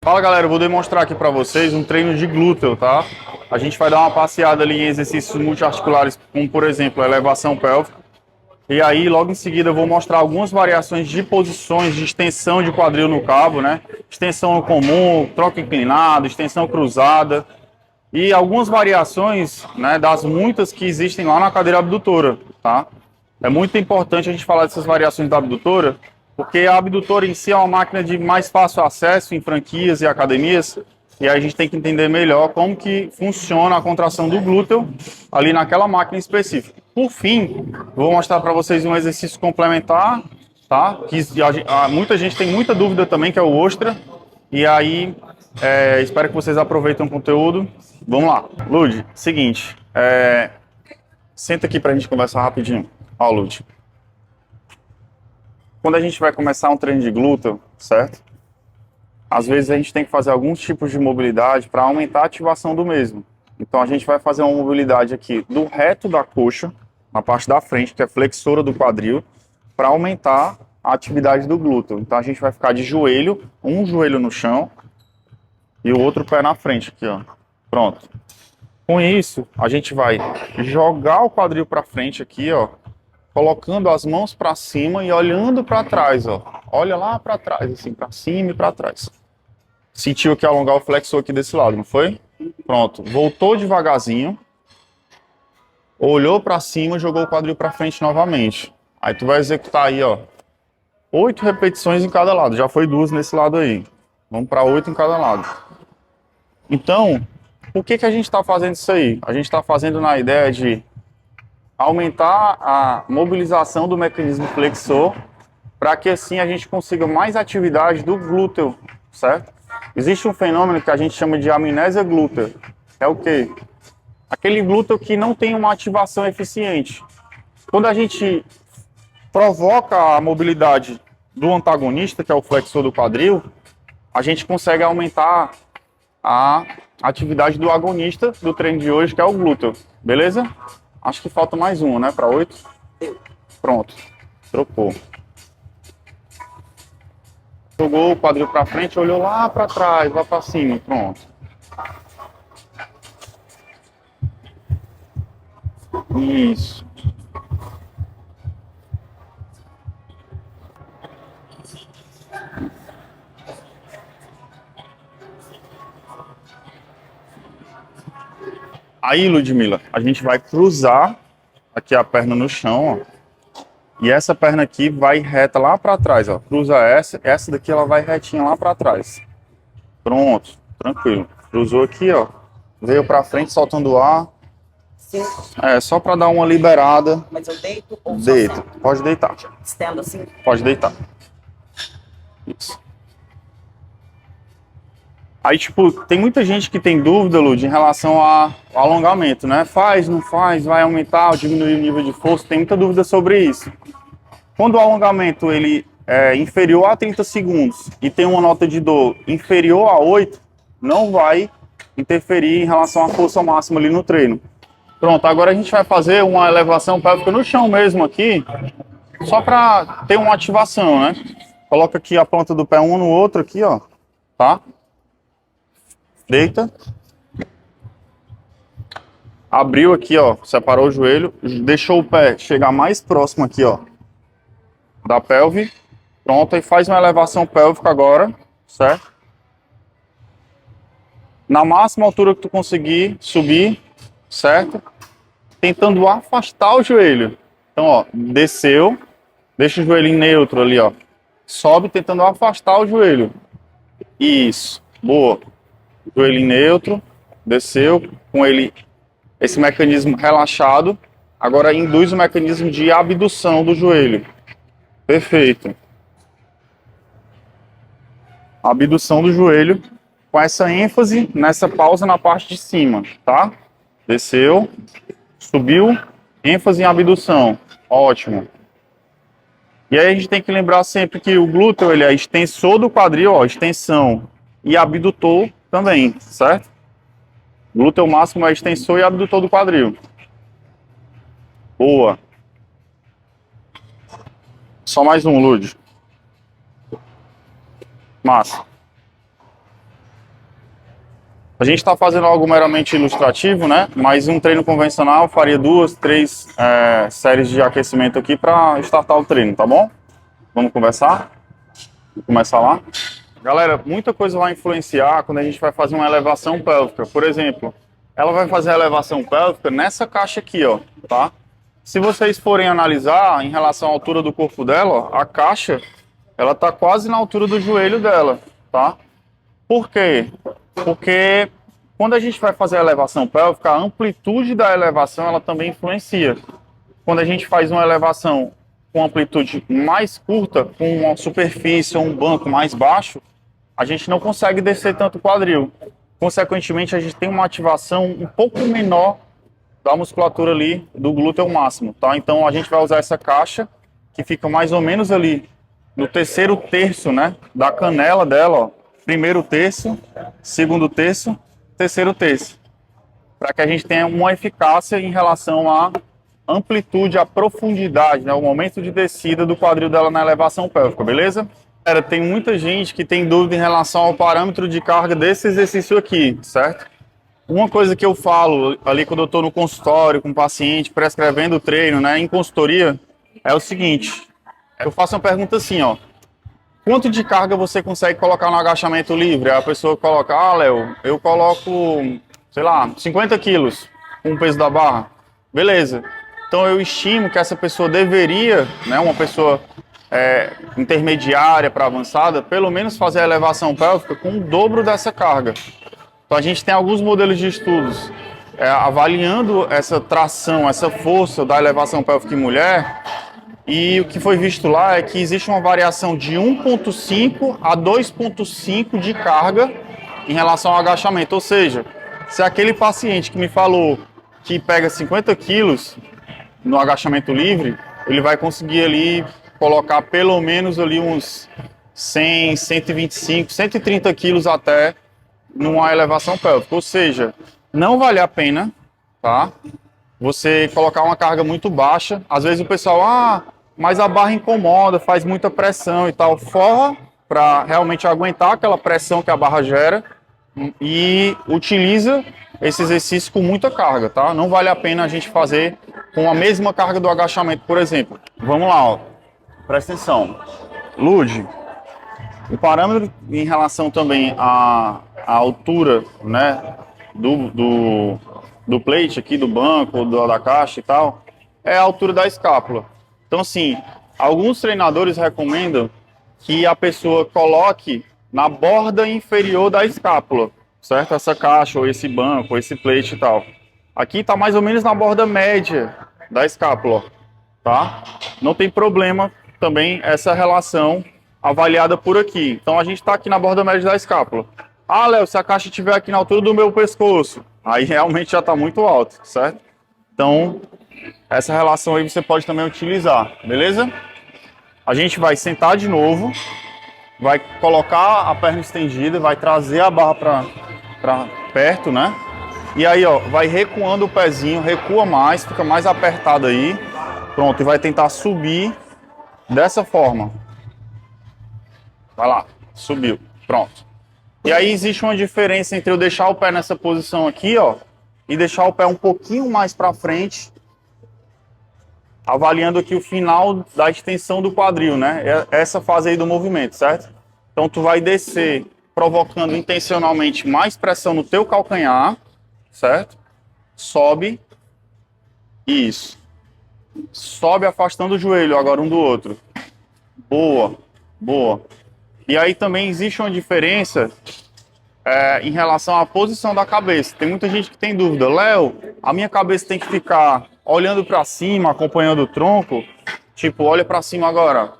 Fala galera, eu vou demonstrar aqui para vocês um treino de glúteo, tá? A gente vai dar uma passeada ali em exercícios multiarticulares, como por exemplo, a elevação pélvica. E aí, logo em seguida, eu vou mostrar algumas variações de posições de extensão de quadril no cabo, né? Extensão comum, troca inclinada, extensão cruzada. E algumas variações, né, das muitas que existem lá na cadeira abdutora, tá? É muito importante a gente falar dessas variações da abdutora, porque a abdutora em si é uma máquina de mais fácil acesso em franquias e academias, e aí a gente tem que entender melhor como que funciona a contração do glúteo ali naquela máquina específica. Por fim, vou mostrar para vocês um exercício complementar, tá? Que muita gente tem muita dúvida também, que é o ostra, e aí espero que vocês aproveitem o conteúdo. Vamos lá. Lud, seguinte, senta aqui pra gente conversar rapidinho. Ó, Lud. Quando a gente vai começar um treino de glúteo, certo? Às vezes a gente tem que fazer alguns tipos de mobilidade para aumentar a ativação do mesmo. Então a gente vai fazer uma mobilidade aqui do reto da coxa, na parte da frente, que é a flexora do quadril, para aumentar a atividade do glúteo. Então a gente vai ficar de joelho, um joelho no chão e o outro pé na frente aqui, ó. Pronto. Com isso, a gente vai jogar o quadril para frente aqui, ó, colocando as mãos para cima e olhando para trás, ó. Olha lá para trás, assim, para cima e para trás. Sentiu que alongar o flexor aqui desse lado, não foi? Pronto. Voltou devagarzinho. Olhou para cima, jogou o quadril para frente novamente. Aí tu vai executar aí, ó, 8 repetições em cada lado. Já foi 2 nesse lado aí. Vamos para 8 em cada lado. Então, por que a gente está fazendo isso aí? A gente está fazendo na ideia de aumentar a mobilização do mecanismo flexor para que assim a gente consiga mais atividade do glúteo, certo? Existe um fenômeno que a gente chama de amnésia glútea. É o quê? Aquele glúteo que não tem uma ativação eficiente. Quando a gente provoca a mobilidade do antagonista, que é o flexor do quadril, a gente consegue aumentar a atividade do agonista do treino de hoje, que é o glúteo. Beleza? Acho que falta mais um, né? Para 8. Pronto. Trocou. Jogou o quadril para frente, olhou lá para trás, lá para cima. Pronto. Isso. Aí, Ludmila, a gente vai cruzar aqui a perna no chão, ó. E essa perna aqui vai reta lá para trás, ó. Cruza essa daqui ela vai retinha lá para trás. Pronto, tranquilo. Cruzou aqui, ó. Veio para frente soltando o ar. Sim. Só para dar uma liberada. Mas eu deito ou só Deita. sento? Pode deitar. Estendo assim? Pode deitar. Isso. Aí, tipo, tem muita gente que tem dúvida, Lud, em relação ao alongamento, né? Faz, não faz, vai aumentar ou diminuir o nível de força, tem muita dúvida sobre isso. Quando o alongamento ele é inferior a 30 segundos e tem uma nota de dor inferior a 8, não vai interferir em relação à força máxima ali no treino. Pronto, agora a gente vai fazer uma elevação pélvica no chão mesmo aqui, só para ter uma ativação, né? Coloca aqui a ponta do pé um no outro aqui, ó, tá? Deita. Abriu aqui, ó, separou o joelho, deixou o pé chegar mais próximo aqui, ó, da pelve. Pronto, e faz uma elevação pélvica agora, certo? Na máxima altura que tu conseguir subir, certo? Tentando afastar o joelho. Então, ó, desceu, deixa o joelho em neutro ali, ó. Sobe tentando afastar o joelho. Isso, boa. Joelho em neutro, desceu, com ele, esse mecanismo relaxado. Agora induz o mecanismo de abdução do joelho. Perfeito. Abdução do joelho, com essa ênfase nessa pausa na parte de cima, tá? Desceu, subiu, ênfase em abdução. Ótimo. E aí a gente tem que lembrar sempre que o glúteo ele é extensor do quadril, ó, extensão, e abdutor também, certo? Glúteo máximo é extensor e abdutor do quadril. Boa. Só mais um, Lud. Massa. A gente está fazendo algo meramente ilustrativo, né? Mas um treino convencional faria 2, 3 séries de aquecimento aqui para startar o treino, tá bom? Vamos conversar? Vamos começar lá? Galera, muita coisa vai influenciar quando a gente vai fazer uma elevação pélvica. Por exemplo, ela vai fazer a elevação pélvica nessa caixa aqui, ó, tá? Se vocês forem analisar em relação à altura do corpo dela, ó, a caixa, ela tá quase na altura do joelho dela, tá? Por quê? Porque quando a gente vai fazer a elevação pélvica, a amplitude da elevação ela também influencia. Quando a gente faz uma elevação com amplitude mais curta, com uma superfície ou um banco mais baixo, a gente não consegue descer tanto o quadril. Consequentemente, a gente tem uma ativação um pouco menor da musculatura ali do glúteo máximo, tá? Então a gente vai usar essa caixa que fica mais ou menos ali no terceiro terço, né, da canela dela, ó. Primeiro terço, segundo terço, terceiro terço, para que a gente tenha uma eficácia em relação à amplitude, à profundidade, né, o momento de descida do quadril dela na elevação pélvica, beleza? Galera, tem muita gente que tem dúvida em relação ao parâmetro de carga desse exercício aqui, certo? Uma coisa que eu falo ali quando eu estou no consultório com o paciente, prescrevendo o treino, né, em consultoria, é o seguinte, eu faço uma pergunta assim, ó, quanto de carga você consegue colocar no agachamento livre? A pessoa coloca, Léo, eu coloco, sei lá, 50 quilos com o peso da barra. Beleza. Então eu estimo que essa pessoa deveria, né, uma pessoa intermediária para avançada, pelo menos fazer a elevação pélvica com o dobro dessa carga. Então a gente tem alguns modelos de estudos avaliando essa tração, essa força da elevação pélvica em mulher. E o que foi visto lá é que existe uma variação de 1,5 a 2,5 de carga em relação ao agachamento. Ou seja, se aquele paciente que me falou que pega 50 quilos no agachamento livre, ele vai conseguir ali colocar pelo menos ali uns 100, 125, 130 quilos até numa elevação pélvica. Ou seja, não vale a pena, tá? Você colocar uma carga muito baixa. Às vezes o pessoal, mas a barra incomoda, faz muita pressão e tal. Forra para realmente aguentar aquela pressão que a barra gera e utiliza esse exercício com muita carga, tá? Não vale a pena a gente fazer com a mesma carga do agachamento, por exemplo. Vamos lá, ó. Presta atenção. Lud, o parâmetro em relação também à altura, né, do plate aqui, do banco, da caixa e tal, é a altura da escápula. Então, assim, alguns treinadores recomendam que a pessoa coloque na borda inferior da escápula, certo? Essa caixa, ou esse banco, ou esse plate e tal. Aqui está mais ou menos na borda média da escápula, tá? Não tem problema também essa relação avaliada por aqui. Então, a gente está aqui na borda média da escápula. Léo, se a caixa estiver aqui na altura do meu pescoço, aí realmente já está muito alto, certo? Então, essa relação aí você pode também utilizar, beleza? A gente vai sentar de novo, vai colocar a perna estendida, vai trazer a barra para perto, né? E aí, ó, vai recuando o pezinho, recua mais, fica mais apertado aí. Pronto, e vai tentar subir dessa forma. Vai lá, subiu, pronto. E aí existe uma diferença entre eu deixar o pé nessa posição aqui, ó, e deixar o pé um pouquinho mais para frente, avaliando aqui o final da extensão do quadril, né? Essa fase aí do movimento, certo? Então tu vai descer provocando intencionalmente mais pressão no teu calcanhar, certo? Sobe, isso. Sobe afastando o joelho agora um do outro. Boa, boa. E aí também existe uma diferença em relação à posição da cabeça. Tem muita gente que tem dúvida. Léo, a minha cabeça tem que ficar olhando para cima, acompanhando o tronco? Tipo, olha para cima agora.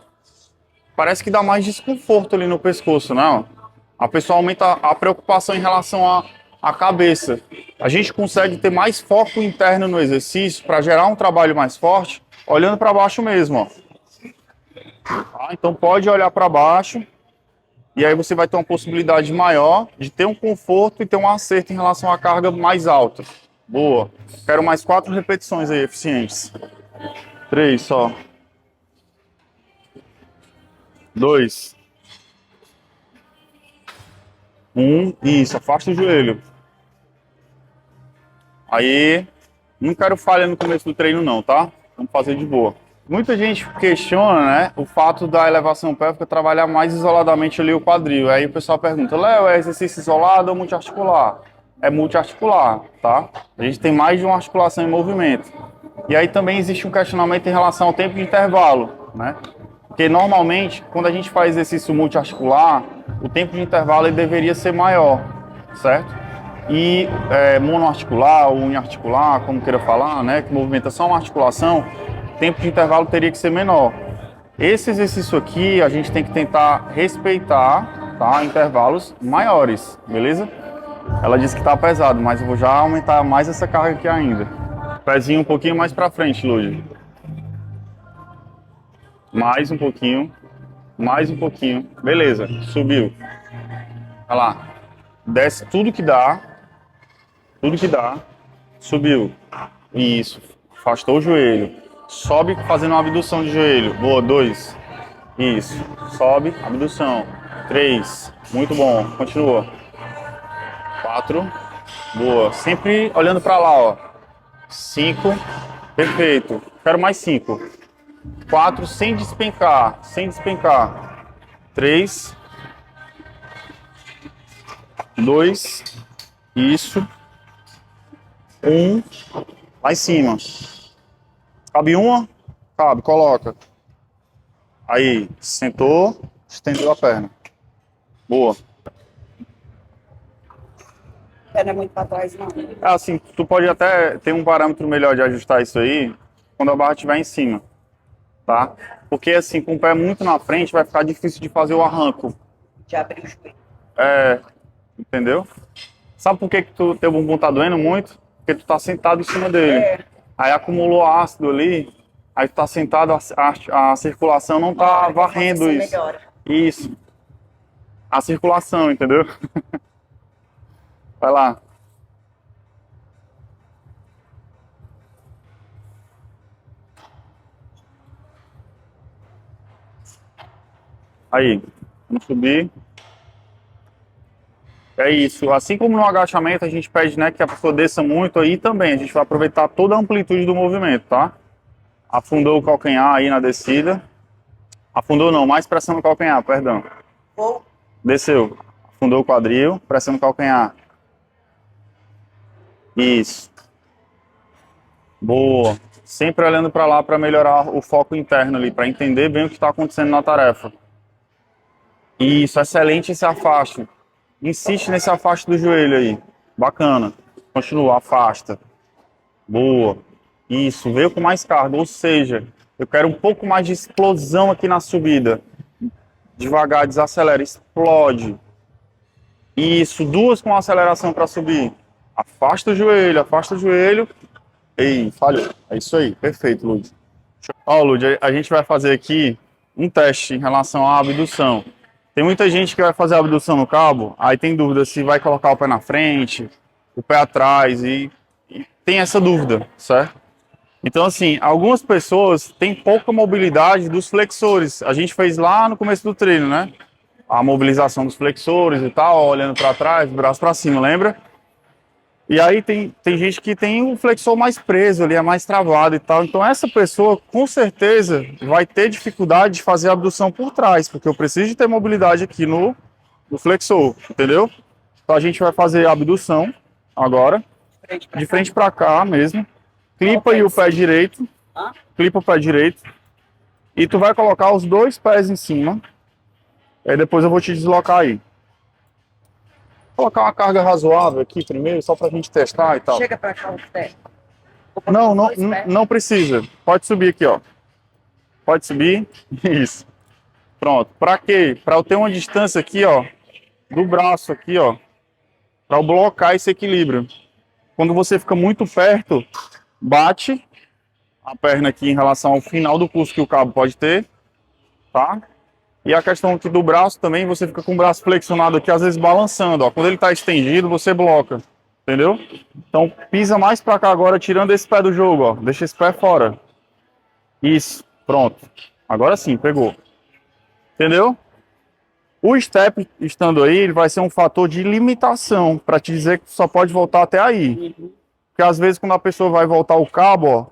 Parece que dá mais desconforto ali no pescoço, não? A pessoa aumenta a preocupação em relação à cabeça. A gente consegue ter mais foco interno no exercício para gerar um trabalho mais forte, olhando para baixo mesmo, ó. Tá? Então pode olhar para baixo. E aí você vai ter uma possibilidade maior de ter um conforto e ter um acerto em relação à carga mais alta. Boa. Quero mais 4 repetições aí, eficientes. 3 só. 2. 1. Isso, afasta o joelho. Aí, não quero falha no começo do treino não, tá? Vamos fazer de boa. Muita gente questiona, né, o fato da elevação pélvica trabalhar mais isoladamente ali o quadril. Aí o pessoal pergunta, Léo, é exercício isolado ou multiarticular? É multiarticular, tá? A gente tem mais de uma articulação em movimento. E aí também existe um questionamento em relação ao tempo de intervalo, né? Porque normalmente, quando a gente faz exercício multiarticular, o tempo de intervalo ele deveria ser maior, certo? E monoarticular ou uniarticular, como queira falar, né, que movimenta só uma articulação, o tempo de intervalo teria que ser menor. Esse exercício aqui, a gente tem que tentar respeitar, tá, intervalos maiores, beleza? Ela disse que tá pesado, mas eu vou já aumentar mais essa carga aqui ainda. Pezinho um pouquinho mais pra frente, Lúdia. Mais um pouquinho. Mais um pouquinho. Beleza, subiu. Olha lá. Desce tudo que dá. Tudo que dá. Subiu. Isso. Afastou o joelho. Sobe fazendo uma abdução de joelho. Boa, 2. Isso. Sobe, abdução. 3. Muito bom. Continua. 4. Boa. Sempre olhando pra lá, ó. 5. Perfeito. Quero mais 5. 4, sem despencar. Sem despencar. 3. 2. Isso. 1. Lá em cima. Cabe uma? Cabe, coloca. Aí, sentou, estendeu a perna. Boa. Perna muito pra trás, não. É assim, tu pode até ter um parâmetro melhor de ajustar isso aí quando a barra estiver em cima, tá? Porque assim, com o pé muito na frente vai ficar difícil de fazer o arranco. De abrir o joelho. É, entendeu? Sabe por que que teu bumbum tá doendo muito? Porque tu tá sentado em cima dele. É. Aí acumulou ácido ali, aí tu tá sentado, a circulação não tá varrendo Você isso. melhora. Isso. A circulação, entendeu? Vai lá. Aí, vamos subir. É isso. Assim como no agachamento, a gente pede, né, que a pessoa desça muito aí também. A gente vai aproveitar toda a amplitude do movimento, tá? Afundou o calcanhar aí na descida. Afundou não, mais pressão no calcanhar, perdão. Vou. Desceu. Afundou o quadril, pressão no calcanhar. Isso. Boa. Sempre olhando para lá para melhorar o foco interno ali, para entender bem o que está acontecendo na tarefa. Isso, excelente esse afaste. Insiste nesse afaste do joelho aí. Bacana. Continua, afasta. Boa. Isso, veio com mais carga, ou seja, eu quero um pouco mais de explosão aqui na subida. Devagar, desacelera, explode. Isso, 2 com aceleração para subir. Afasta o joelho, afasta o joelho. Ei, falhou. É isso aí, perfeito, Lud. Ó, Lud, a gente vai fazer aqui um teste em relação à abdução. Tem muita gente que vai fazer a abdução no cabo, aí tem dúvida se vai colocar o pé na frente, o pé atrás, e tem essa dúvida, certo? Então, assim, algumas pessoas têm pouca mobilidade dos flexores. A gente fez lá no começo do treino, né? A mobilização dos flexores e tal, olhando para trás, braço para cima, lembra? E aí tem gente que tem o flexor mais preso ali, é mais travado e tal. Então essa pessoa, com certeza, vai ter dificuldade de fazer a abdução por trás, porque eu preciso de ter mobilidade aqui no flexor, entendeu? Então a gente vai fazer a abdução agora, de frente para cá mesmo. Clipa aí o pé direito, clipa o pé direito. E tu vai colocar os 2 pés em cima. Aí depois eu vou te deslocar aí. Colocar uma carga razoável aqui primeiro, só pra gente testar e tal. Chega pra cá o pé. Não precisa. Pode subir aqui, ó. Pode subir. Isso. Pronto. Pra quê? Pra eu ter uma distância aqui, ó, do braço aqui, ó, pra eu blocar esse equilíbrio. Quando você fica muito perto, bate a perna aqui em relação ao final do pulso que o cabo pode ter, tá? E a questão aqui do braço também, você fica com o braço flexionado aqui, às vezes balançando, ó. Quando ele tá estendido, você bloca, entendeu? Então, pisa mais pra cá agora, tirando esse pé do jogo, ó. Deixa esse pé fora. Isso, pronto. Agora sim, pegou. Entendeu? O step estando aí, ele vai ser um fator de limitação, pra te dizer que só pode voltar até aí. Porque às vezes quando a pessoa vai voltar o cabo, ó,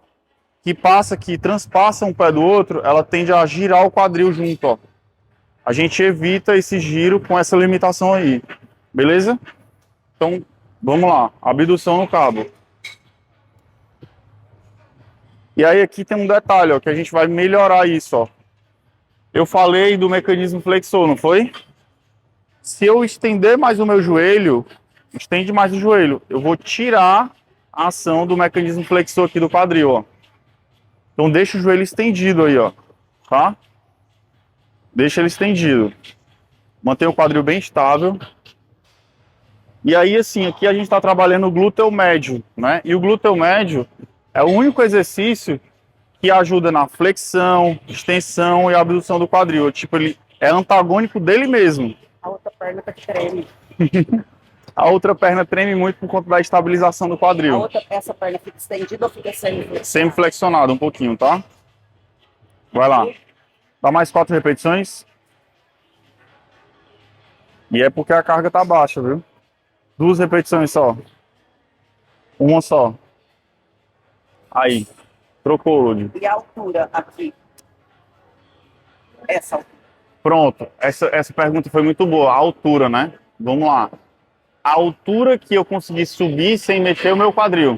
que transpassa um pé do outro, ela tende a girar o quadril junto, ó. A gente evita esse giro com essa limitação aí, beleza? Então, vamos lá, abdução no cabo. E aí aqui tem um detalhe, ó, que a gente vai melhorar isso, ó. Eu falei do mecanismo flexor, não foi? Se eu estender mais o meu joelho, estende mais o joelho, eu vou tirar a ação do mecanismo flexor aqui do quadril, ó. Então deixa o joelho estendido aí, ó, tá? Deixa ele estendido. Mantém o quadril bem estável. E aí, assim, aqui a gente está trabalhando o glúteo médio, né? E o glúteo médio é o único exercício que ajuda na flexão, extensão e abdução do quadril. Tipo, ele é antagônico dele mesmo. A outra perna tá que treme. A outra perna treme muito por conta da estabilização do quadril. Essa perna fica estendida ou fica semi-flexionada? Semi-flexionado um pouquinho, tá? Vai lá. Dá mais 4 repetições. E é porque a carga tá baixa, viu? 2 repetições só. Uma só. Aí. Trocou, Lud. E a altura aqui? Essa altura. Pronto. Essa pergunta foi muito boa. A altura, né? Vamos lá. A altura que eu consegui subir sem mexer o meu quadril.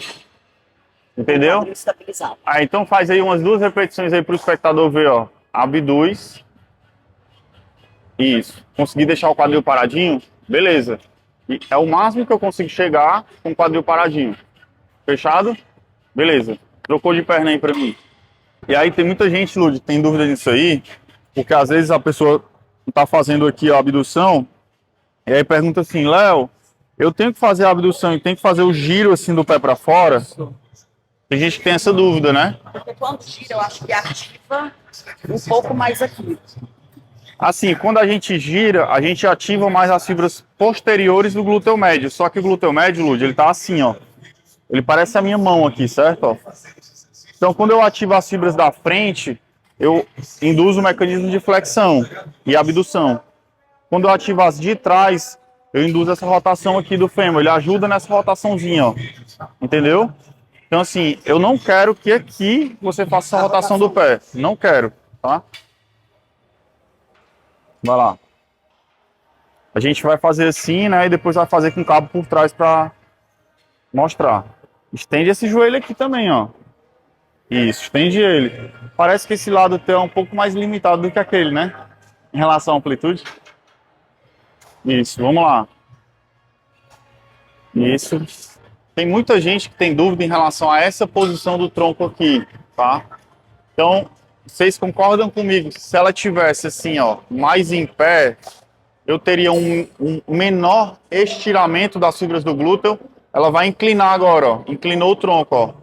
Entendeu? Quadril estabilizado. Aí, então faz aí umas 2 repetições aí pro espectador ver, ó. Abduz. Isso. Consegui deixar o quadril paradinho? Beleza. E é o máximo que eu consigo chegar com o quadril paradinho. Fechado? Beleza. Trocou de perna aí pra mim. E aí tem muita gente, Lud, tem dúvida nisso aí, porque às vezes a pessoa tá fazendo aqui a abdução, e aí pergunta assim, Léo, eu tenho que fazer a abdução e tenho que fazer o giro assim do pé pra fora? Tem gente que tem essa dúvida, né? Porque quando gira, eu acho que ativa um pouco mais aqui. Assim, quando a gente gira, a gente ativa mais as fibras posteriores do glúteo médio. Só que o glúteo médio, Lud, ele tá assim, ó. Ele parece a minha mão aqui, certo? Ó. Então, quando eu ativo as fibras da frente, eu induzo o mecanismo de flexão e abdução. Quando eu ativo as de trás, eu induzo essa rotação aqui do fêmur. Ele ajuda nessa rotaçãozinha, ó. Entendeu? Então, assim, eu não quero que aqui você faça essa rotação do pé. Não quero, tá? Vai lá. A gente vai fazer assim, né? E depois vai fazer com o cabo por trás pra mostrar. Estende esse joelho aqui também, ó. Isso, estende ele. Parece que esse lado teu é um pouco mais limitado do que aquele, né? Em relação à amplitude. Isso, vamos lá. Isso. Tem muita gente que tem dúvida em relação a essa posição do tronco aqui, tá? Então, vocês concordam comigo que se ela tivesse assim, ó, mais em pé, eu teria um menor estiramento das fibras do glúteo. Ela vai inclinar agora, ó. Inclinou o tronco, ó.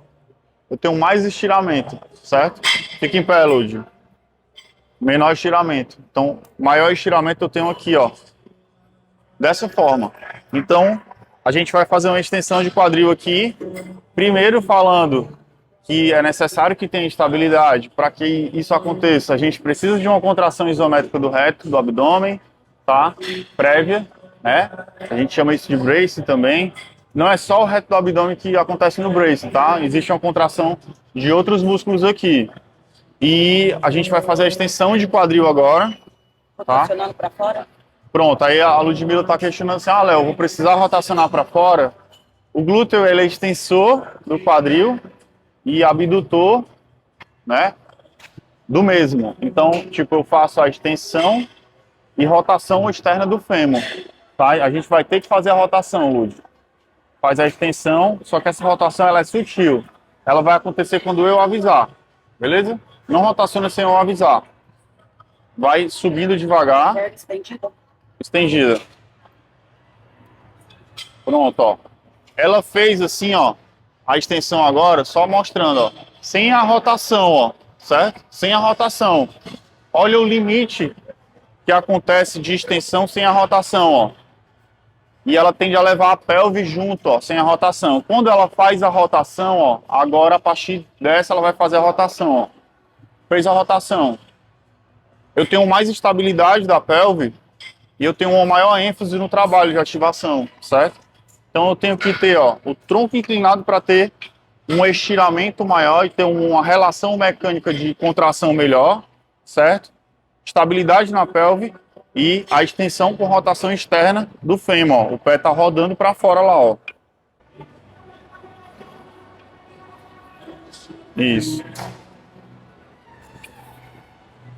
Eu tenho mais estiramento, certo? Fica em pé, Lúdio. Menor estiramento. Então, maior estiramento eu tenho aqui, ó. Dessa forma. Então, a gente vai fazer uma extensão de quadril aqui. Primeiro falando que é necessário que tenha estabilidade. Para que isso aconteça, a gente precisa de uma contração isométrica do reto, do abdômen, tá? Prévia, né? A gente chama isso de brace também. Não é só o reto do abdômen que acontece no brace, tá? Existe uma contração de outros músculos aqui. E a gente vai fazer a extensão de quadril agora. Rotacionando para fora? Pronto, aí a Ludmilla tá questionando assim, Léo, eu vou precisar rotacionar para fora. O glúteo, ele é extensor do quadril e abdutor, né, do mesmo. Então, tipo, eu faço a extensão e rotação externa do fêmur, tá? A gente vai ter que fazer a rotação, Lud. Faz a extensão, só que essa rotação, ela é sutil. Ela vai acontecer quando eu avisar, beleza? Não rotaciona sem eu avisar. Vai subindo devagar. Estendida. Pronto, ó. Ela fez assim, ó, a extensão agora, só mostrando, ó, sem a rotação, ó, certo? Sem a rotação. Olha o limite que acontece de extensão sem a rotação, ó. E ela tende a levar a pelve junto, ó, sem a rotação. Quando ela faz a rotação, ó, agora a partir dessa ela vai fazer a rotação, ó. Fez a rotação. Eu tenho mais estabilidade da pelve e eu tenho uma maior ênfase no trabalho de ativação, certo? Então eu tenho que ter, ó, o tronco inclinado para ter um estiramento maior e ter uma relação mecânica de contração melhor, certo? Estabilidade na pelve e a extensão com rotação externa do fêmur, ó. O pé tá rodando para fora lá, ó. Isso.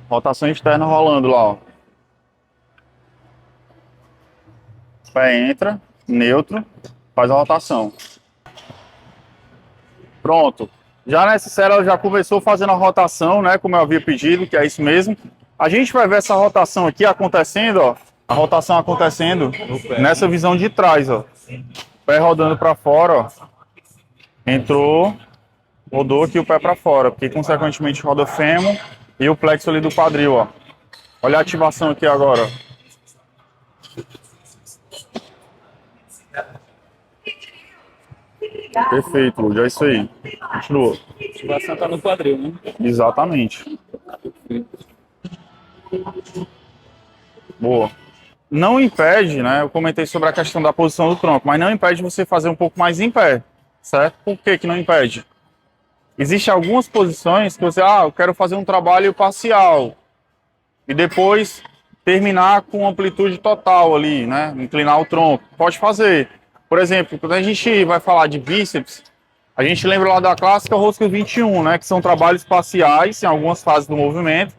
Rotação externa rolando lá, ó. Pé entra, neutro, faz a rotação. Pronto. Já nessa série ela já começou fazendo a rotação, né? Como eu havia pedido, que é isso mesmo. A gente vai ver essa rotação aqui acontecendo, ó. A rotação acontecendo nessa visão de trás, ó. Pé rodando para fora, ó. Entrou, rodou aqui o pé para fora, porque consequentemente roda o fêmur e o plexo ali do quadril, ó. Olha a ativação aqui agora, ó. Perfeito, Lúcio, é isso aí. Continua. A ativação tá no quadril, né? Exatamente. Boa. Não impede, né? Eu comentei sobre a questão da posição do tronco, mas não impede você fazer um pouco mais em pé, certo? Por que que não impede? Existem algumas posições que você, eu quero fazer um trabalho parcial e depois terminar com amplitude total ali, né? Inclinar o tronco. Pode fazer. Por exemplo, quando a gente vai falar de bíceps, a gente lembra lá da clássica rosca 21, né? Que são trabalhos parciais em algumas fases do movimento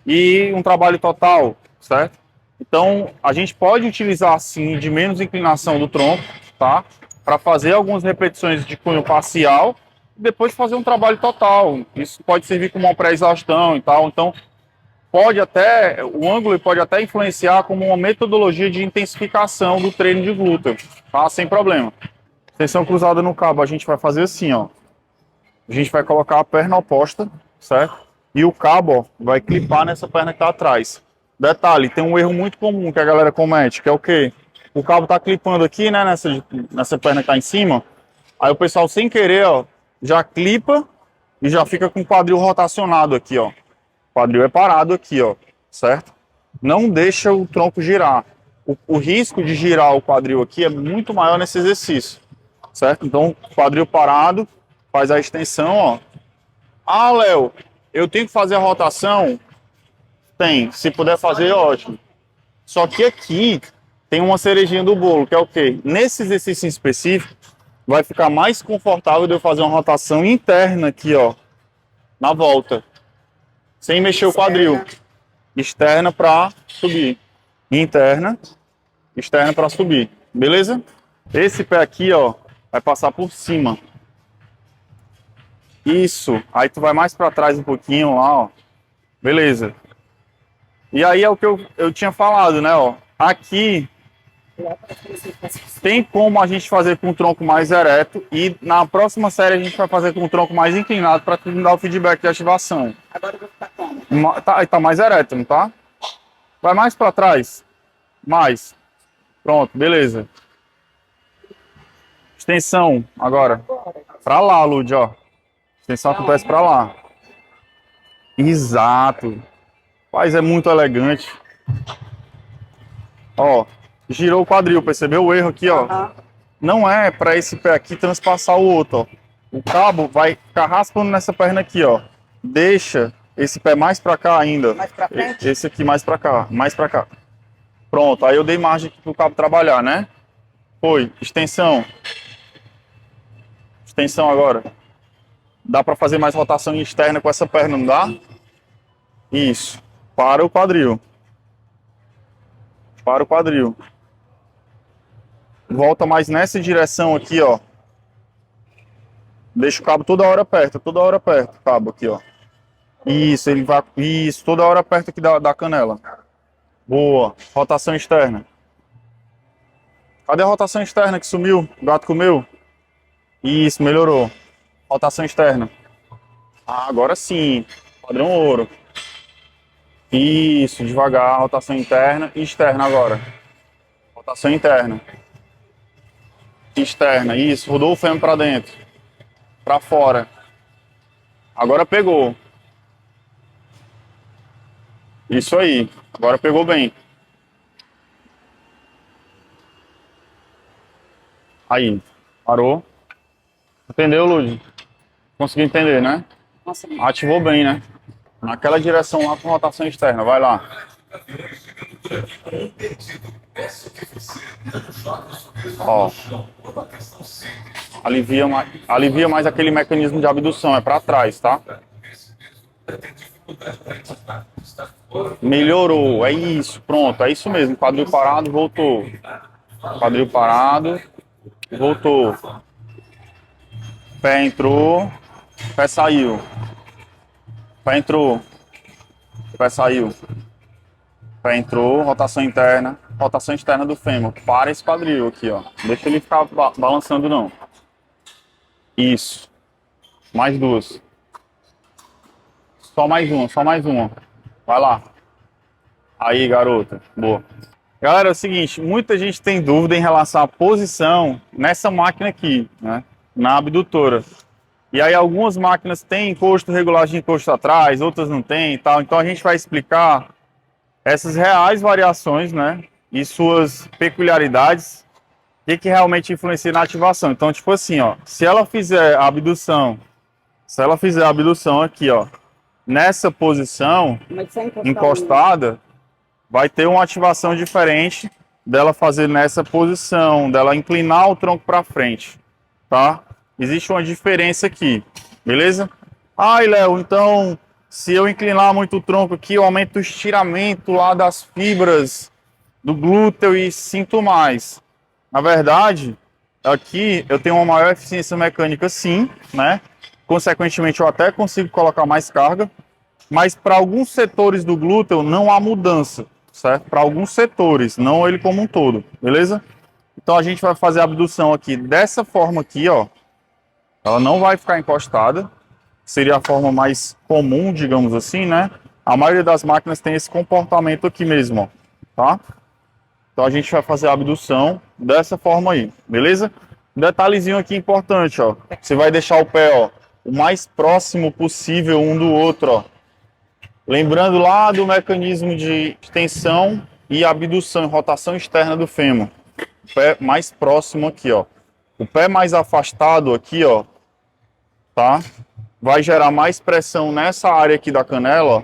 e um trabalho total, certo? Então, a gente pode utilizar, sim, de menos inclinação do tronco, tá? Para fazer algumas repetições de cunho parcial e depois fazer um trabalho total. Isso pode servir como uma pré-exaustão e tal. Então, o ângulo pode até influenciar como uma metodologia de intensificação do treino de glúteo, tá? Sem problema. Extensão cruzada no cabo, a gente vai fazer assim, ó. A gente vai colocar a perna oposta, certo? E o cabo, ó, vai clipar nessa perna que tá atrás. Detalhe, tem um erro muito comum que a galera comete, que é o quê? O cabo tá clipando aqui, né, nessa perna que tá em cima. Aí o pessoal, sem querer, ó, já clipa e já fica com o quadril rotacionado aqui, ó. O quadril é parado aqui, ó, certo? Não deixa o tronco girar. O risco de girar o quadril aqui é muito maior nesse exercício, certo? Então, quadril parado, faz a extensão, ó. Ah, Léo, eu tenho que fazer a rotação? Tem, se puder fazer, ótimo. Só que aqui tem uma cerejinha do bolo, que é o quê? Nesse exercício em específico, vai ficar mais confortável de eu fazer uma rotação interna aqui, ó, na volta, sem mexer o quadril. Externa para subir, interna, externa para subir, beleza? Esse pé aqui, ó, vai passar por cima. Isso, aí tu vai mais para trás um pouquinho lá, ó, beleza. E aí é o que eu tinha falado, né, ó, aqui tem como a gente fazer com o tronco mais ereto e na próxima série a gente vai fazer com o tronco mais inclinado para dar o feedback de ativação. Agora eu vou ficar como? Tá mais ereto, não tá? Vai mais para trás. Mais. Pronto, beleza. Extensão agora. Para lá, Lud, ó. Extensão acontece para lá. Exato. Mas é muito elegante. Ó, girou o quadril, percebeu o erro aqui, ó? Não é para esse pé aqui transpassar o outro, ó. O cabo vai ficar raspando nessa perna aqui, ó. Deixa esse pé mais para cá ainda. Mais pra frente? Esse aqui mais para cá, mais para cá. Pronto, aí eu dei margem aqui pro cabo trabalhar, né? Foi, extensão. Extensão agora. Dá para fazer mais rotação externa com essa perna, não dá? Isso. Para o quadril. Para o quadril. Volta mais nessa direção aqui, ó. Deixa o cabo toda hora perto, o cabo aqui, ó. Isso, ele vai. Isso, toda hora perto aqui da canela. Boa. Rotação externa. Cadê a rotação externa que sumiu? O gato comeu? Isso, melhorou. Rotação externa. Ah, agora sim. Padrão ouro. Isso, devagar. Rotação interna e externa agora. Rotação interna. Externa. Isso, rodou o fêmur para dentro. Para fora. Agora pegou. Isso aí. Agora pegou bem. Aí, parou. Entendeu, Lud? Conseguiu entender, né? Nossa, Ativou bem, né? Naquela direção lá com rotação externa, vai lá. Ó. Alivia mais aquele mecanismo de abdução, é para trás, tá? Melhorou, é isso, pronto, é isso mesmo. Quadril parado, voltou. Quadril parado, voltou. Pé entrou, pé saiu. Pé entrou, pé saiu. Pé entrou, rotação externa do fêmur. Para esse quadril aqui, ó. Deixa ele ficar balançando, não. Isso. Mais duas. Só mais uma, só mais uma. Vai lá. Aí, garota. Boa. Galera, é o seguinte, muita gente tem dúvida em relação à posição nessa máquina aqui, né? Na abdutora. E aí algumas máquinas têm encosto, regulagem de encosto atrás, outras não têm e tal. Então a gente vai explicar essas reais variações, né? E suas peculiaridades, o que realmente influencia na ativação. Então, tipo assim, ó, se ela fizer a abdução aqui, ó, nessa posição mas sem encostada, vai ter uma ativação diferente dela fazer nessa posição, dela inclinar o tronco para frente, tá? Existe uma diferença aqui, beleza? Ai, Léo, então se eu inclinar muito o tronco aqui, eu aumento o estiramento lá das fibras do glúteo e sinto mais. Na verdade, aqui eu tenho uma maior eficiência mecânica sim, né? Consequentemente, eu até consigo colocar mais carga, mas para alguns setores do glúteo não há mudança, certo? Para alguns setores, não ele como um todo, beleza? Então a gente vai fazer a abdução aqui dessa forma aqui, ó. Ela não vai ficar encostada, seria a forma mais comum, digamos assim, né? A maioria das máquinas tem esse comportamento aqui mesmo, ó, tá? Então a gente vai fazer a abdução dessa forma aí, beleza? Um detalhezinho aqui importante, ó. Você vai deixar o pé, ó, o mais próximo possível um do outro, ó. Lembrando lá do mecanismo de extensão e abdução, rotação externa do fêmur. O pé mais próximo aqui, ó. O pé mais afastado aqui, ó, tá? Vai gerar mais pressão nessa área aqui da canela, ó.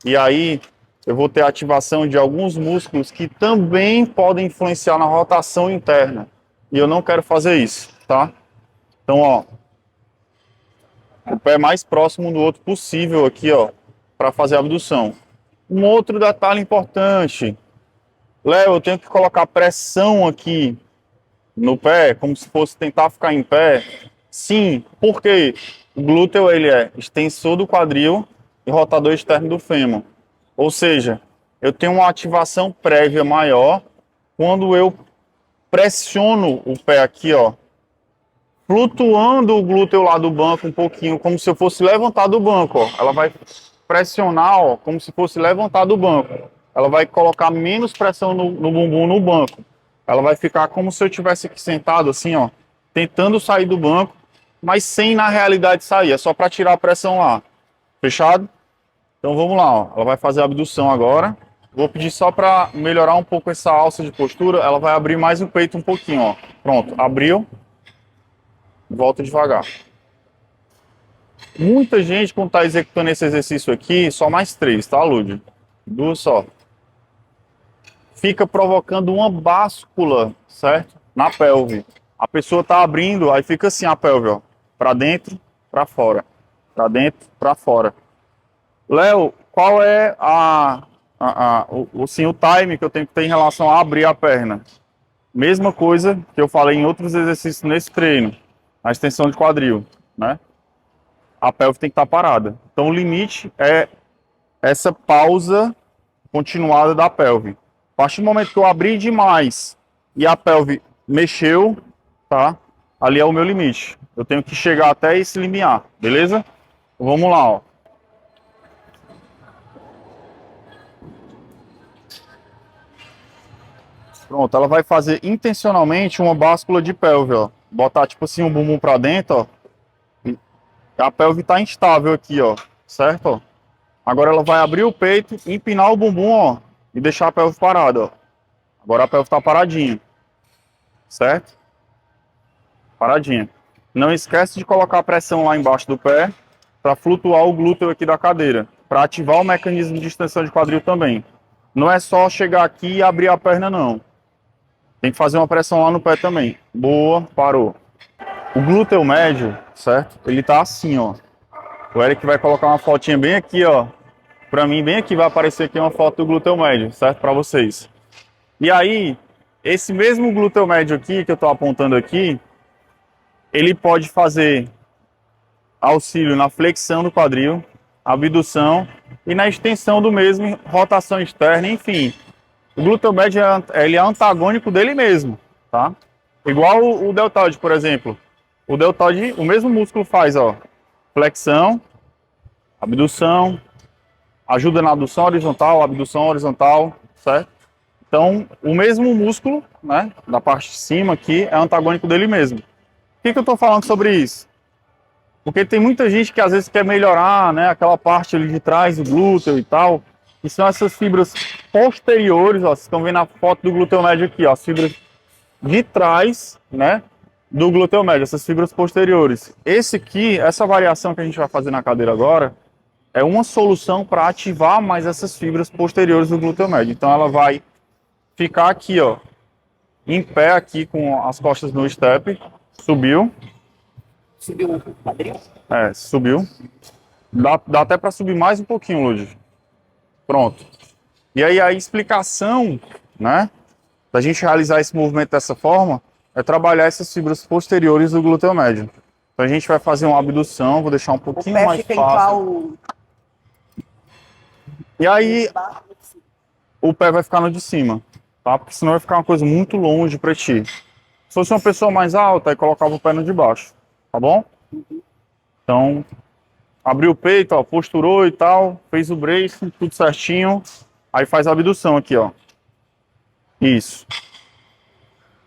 E aí eu vou ter ativação de alguns músculos que também podem influenciar na rotação interna. E eu não quero fazer isso, tá? Então, ó, o pé mais próximo do outro possível aqui, ó, para fazer a abdução. Um outro detalhe importante. Léo, eu tenho que colocar pressão aqui no pé, como se fosse tentar ficar em pé. Sim, porque o glúteo ele é extensor do quadril e rotador externo do fêmur. Ou seja, eu tenho uma ativação prévia maior quando eu pressiono o pé aqui, ó, flutuando o glúteo lá do banco um pouquinho, como se eu fosse levantar do banco, ó. Ela vai pressionar, ó, como se fosse levantar do banco. Ela vai colocar menos pressão no bumbum no banco. Ela vai ficar como se eu tivesse aqui sentado assim, ó, tentando sair do banco, mas sem na realidade sair. É só para tirar a pressão lá. Fechado? Então vamos lá, ó. Ela vai fazer a abdução agora. Vou pedir só para melhorar um pouco essa alça de postura. Ela vai abrir mais o peito um pouquinho, ó. Pronto, abriu. Volta devagar. Muita gente, quando está executando esse exercício aqui, só mais 3, tá, Lud? 2 só. Fica provocando uma báscula, certo? Na pelve. A pessoa está abrindo, aí fica assim a pelve, ó. Para dentro, para fora. Para dentro, para fora. Léo, qual é o time que eu tenho que ter em relação a abrir a perna? Mesma coisa que eu falei em outros exercícios nesse treino. A extensão de quadril, né? A pelve tem que estar parada. Então o limite é essa pausa continuada da pelve. A partir do momento que eu abri demais e a pelve mexeu, tá? Ali é o meu limite. Eu tenho que chegar até esse limiar, beleza? Então, vamos lá, ó. Pronto, ela vai fazer intencionalmente uma báscula de pelve, ó. Botar tipo assim o bumbum para dentro, ó. A pelve tá instável aqui, ó, certo? Ó. Agora ela vai abrir o peito, empinar o bumbum, ó, e deixar a pelve parada, ó. Agora a pelve tá paradinha, certo? paradinha. Não esquece de colocar a pressão lá embaixo do pé para flutuar o glúteo aqui da cadeira, para ativar o mecanismo de extensão de quadril também. Não é só chegar aqui e abrir a perna, não. Tem que fazer uma pressão lá no pé também. Boa, parou. O glúteo médio, certo? Ele tá assim, ó. O Eric vai colocar uma fotinha bem aqui, ó. Pra mim, bem aqui vai aparecer aqui uma foto do glúteo médio, certo? Pra vocês. E aí, esse mesmo glúteo médio aqui, que eu tô apontando aqui, ele pode fazer auxílio na flexão do quadril, abdução e na extensão do mesmo, rotação externa, enfim. O glúteo médio ele é antagônico dele mesmo, tá? Igual o deltoide, por exemplo. O deltoide, o mesmo músculo faz, ó, flexão, abdução, ajuda na abdução horizontal, certo? Então, o mesmo músculo, né, da parte de cima aqui, é antagônico dele mesmo. Por que eu tô falando sobre isso? Porque tem muita gente que às vezes quer melhorar, né, aquela parte ali de trás do glúteo e tal. E são essas fibras posteriores, ó, vocês estão vendo a foto do glúteo médio aqui, ó, as fibras de trás, né, do glúteo médio, essas fibras posteriores. Esse aqui, essa variação que a gente vai fazer na cadeira agora, é uma solução para ativar mais essas fibras posteriores do glúteo médio. Então ela vai ficar aqui, ó, em pé aqui com as costas no step, subiu. Subiu o quadril? É, subiu. Dá até para subir mais um pouquinho, Lud. Pronto. E aí a explicação, né, da gente realizar esse movimento dessa forma, é trabalhar essas fibras posteriores do glúteo médio. Então a gente vai fazer uma abdução, vou deixar um pouquinho mais fica fácil. E aí o pé vai ficar no de cima, tá? Porque senão vai ficar uma coisa muito longe para ti. Se fosse uma pessoa mais alta, aí colocava o pé no de baixo, tá bom? Então, abriu o peito, ó, posturou e tal, fez o brace, tudo certinho. Aí faz a abdução aqui, ó. Isso.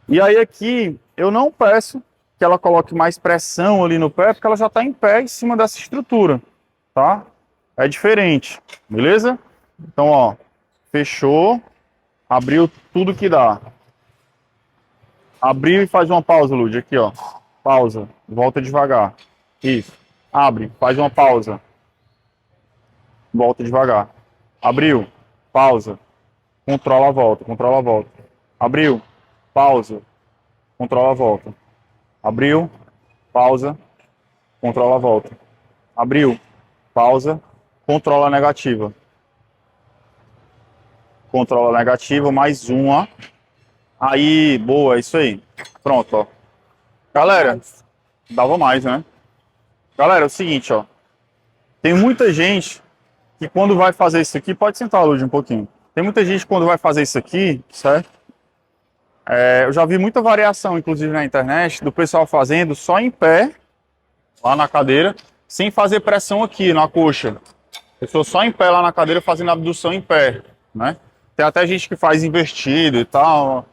E aí aqui, eu não peço que ela coloque mais pressão ali no pé, porque ela já está em pé em cima dessa estrutura, tá? É diferente, beleza? Então, ó, fechou, abriu tudo que dá. Abriu e faz uma pausa, Lud, aqui, ó. Pausa, volta devagar. Isso. Abre, faz uma pausa. Volta devagar. Abriu, pausa. Controla a volta, controla a volta. Abriu, pausa. Controla a volta. Abriu, pausa. Controla a volta. Abriu, pausa. Controla a negativa. Controla a negativa, mais uma. Aí, boa, é isso aí. Pronto, ó. Galera, dava mais, né? Galera, é o seguinte, ó. Tem muita gente que quando vai fazer isso aqui, pode sentar, Lud, um pouquinho. Tem muita gente que quando vai fazer isso aqui, certo? Eu já vi muita variação, inclusive na internet, do pessoal fazendo só em pé, lá na cadeira, sem fazer pressão aqui na coxa. Pessoa só em pé lá na cadeira fazendo abdução em pé, né? Tem até gente que faz invertido e tal.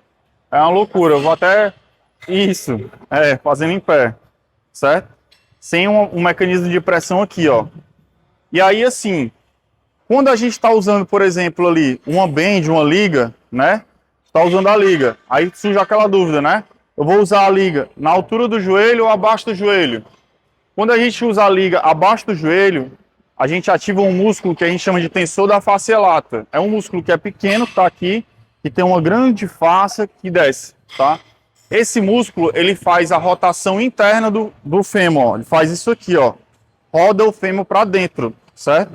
É uma loucura. Eu vou até... Isso. Fazendo em pé. Certo? Sem um mecanismo de pressão aqui, ó. E aí, assim, quando a gente está usando, por exemplo, ali, uma band, uma liga, né? Está usando a liga. Aí surge aquela dúvida, né? Eu vou usar a liga na altura do joelho ou abaixo do joelho? Quando a gente usa a liga abaixo do joelho, a gente ativa um músculo que a gente chama de tensor da fáscia lata. É um músculo que é pequeno, que está aqui, que tem uma grande fáscia que desce, tá? Esse músculo, ele faz a rotação interna do fêmur, ó. Ele faz isso aqui, ó. Roda o fêmur para dentro, certo?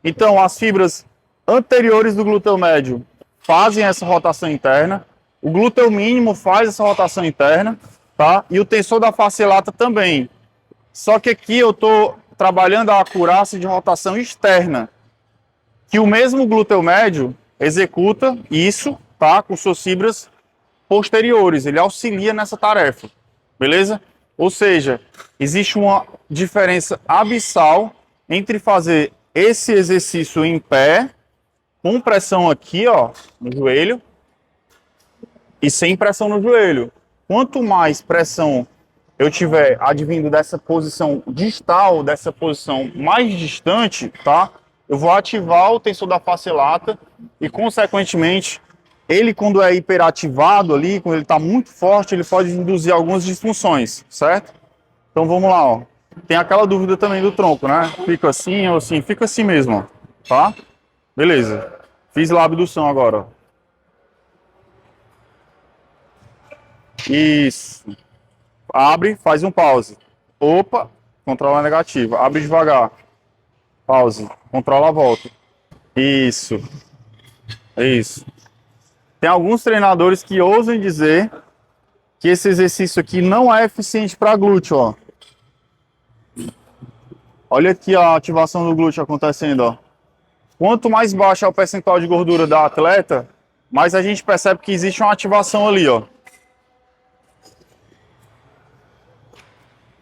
Então, as fibras anteriores do glúteo médio fazem essa rotação interna. O glúteo mínimo faz essa rotação interna, tá? E o tensor da fáscia lata também. Só que aqui eu estou trabalhando a acurácia de rotação externa, que o mesmo glúteo médio executa isso, tá? Com suas fibras posteriores, ele auxilia nessa tarefa, beleza? Ou seja, existe uma diferença abissal entre fazer esse exercício em pé, com pressão aqui, ó, no joelho, e sem pressão no joelho. Quanto mais pressão eu tiver advindo dessa posição distal, dessa posição mais distante, tá? Eu vou ativar o tensor da fáscia lata e, consequentemente, Ele, quando é hiperativado ali, quando ele está muito forte, ele pode induzir algumas disfunções, certo? Então vamos lá, ó. Tem aquela dúvida também do tronco, né? Fica assim ou assim? Fica assim mesmo, ó. Tá? Beleza. Fiz lá a abdução agora, ó. Isso. Abre, faz um pause. Opa, controla a negativa. Abre devagar. Pause. Controla a volta. Isso. Isso. Tem alguns treinadores que ousam dizer que esse exercício aqui não é eficiente para glúteo, ó. Olha aqui a ativação do glúteo acontecendo, ó. Quanto mais baixo é o percentual de gordura da atleta, mais a gente percebe que existe uma ativação ali, ó.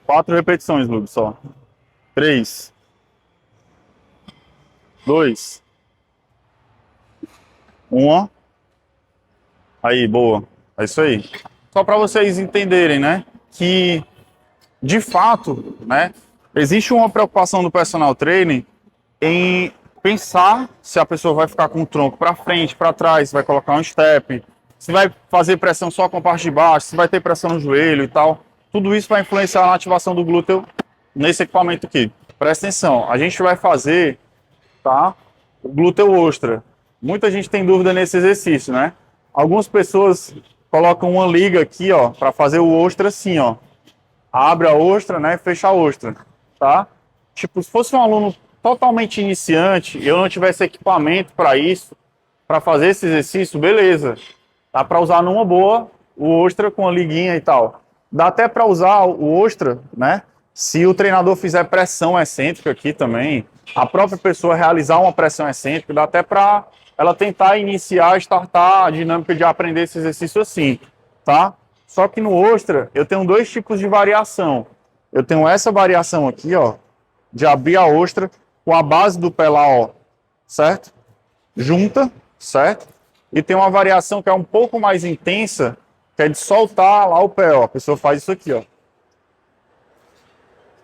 4 repetições, Lube, só. 3. 2. 1. Aí, boa. É isso aí. Só para vocês entenderem, né? Que, de fato, né? Existe uma preocupação do personal training em pensar se a pessoa vai ficar com o tronco para frente, para trás, se vai colocar um step, se vai fazer pressão só com a parte de baixo, se vai ter pressão no joelho e tal. Tudo isso vai influenciar na ativação do glúteo nesse equipamento aqui. Presta atenção, a gente vai fazer, tá? O glúteo ostra. Muita gente tem dúvida nesse exercício, né? Algumas pessoas colocam uma liga aqui, ó, para fazer o ostra assim, ó. Abre a ostra, né? Fecha a ostra, tá? Tipo, se fosse um aluno totalmente iniciante, eu não tivesse equipamento para isso, para fazer esse exercício, beleza. Dá para usar numa boa o ostra com a liguinha e tal. Dá até para usar o ostra, né? Se o treinador fizer pressão excêntrica aqui também, a própria pessoa realizar uma pressão excêntrica, dá até para ela tentar iniciar, startar a dinâmica de aprender esse exercício assim, tá? Só que no ostra, eu tenho dois tipos de variação. Eu tenho essa variação aqui, ó, de abrir a ostra com a base do pé lá, ó, certo? Junta, certo? E tem uma variação que é um pouco mais intensa, que é de soltar lá o pé, ó. A pessoa faz isso aqui, ó.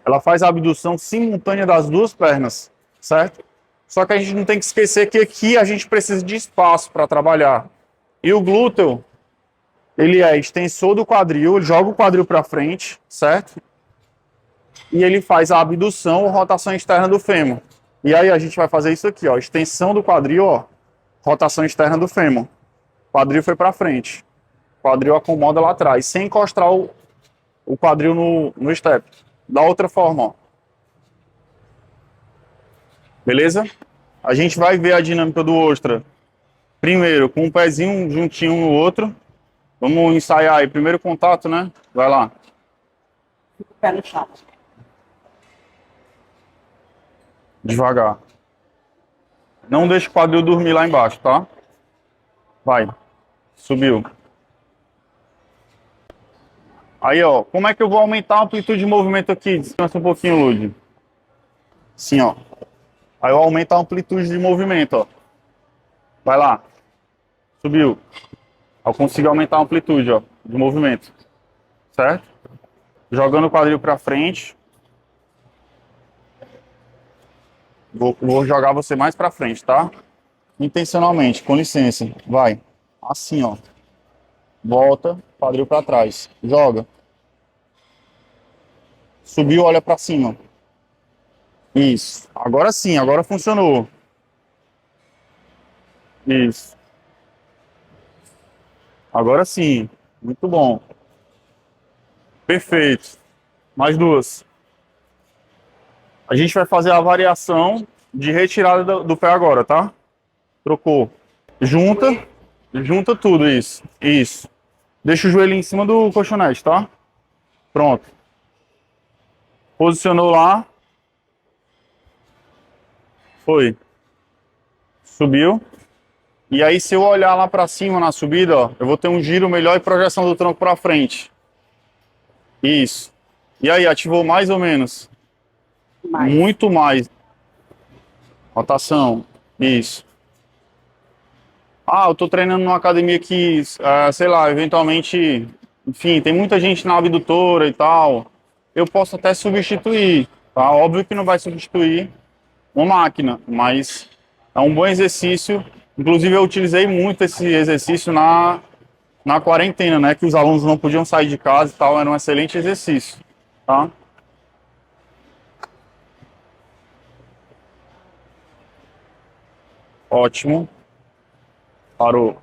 Ela faz a abdução simultânea das duas pernas, certo? Só que a gente não tem que esquecer que aqui a gente precisa de espaço para trabalhar. E o glúteo, ele é extensor do quadril, ele joga o quadril para frente, certo? E ele faz a abdução ou rotação externa do fêmur. E aí a gente vai fazer isso aqui, ó, extensão do quadril, ó, rotação externa do fêmur. Quadril foi para frente. Quadril acomoda lá atrás, sem encostar o quadril no step. Da outra forma, ó. Beleza? A gente vai ver a dinâmica do ostra. Primeiro, com um pezinho juntinho no outro. Vamos ensaiar aí. Primeiro contato, né? Vai lá. Fica o pé no chão. Devagar. Não deixe o quadril dormir lá embaixo, tá? Vai. Subiu. Aí, ó. Como é que eu vou aumentar a amplitude de movimento aqui? Descansa um pouquinho, Lud. Assim, ó. Aí eu aumento a amplitude de movimento, ó. Vai lá. Subiu. Eu consigo aumentar a amplitude, ó, de movimento. Certo? Jogando o quadril pra frente. Vou jogar você mais pra frente, tá? Intencionalmente, com licença. Vai. Assim, ó. Volta, quadril pra trás. Joga. Subiu, olha pra cima. Isso. Agora sim, agora funcionou. Isso. Agora sim. Muito bom. Perfeito. Mais duas. A gente vai fazer a variação de retirada do pé agora, tá? Trocou. Junta. Junta tudo isso. Isso. Deixa o joelho em cima do colchonete, tá? Pronto. Posicionou lá. Foi. Subiu. E aí, se eu olhar lá para cima na subida, ó, eu vou ter um giro melhor e projeção do tronco para frente. Isso. E aí, ativou mais ou menos? Mais. Muito mais. Rotação. Isso. Ah, eu tô treinando numa academia que, sei lá, eventualmente, enfim, tem muita gente na abdutora e tal. Eu posso até substituir, tá? Óbvio que não vai substituir uma máquina, mas é um bom exercício Inclusive, eu utilizei muito esse exercício na quarentena, né? Que os alunos não podiam sair de casa e tal, era um excelente exercício, tá? Ótimo. Parou.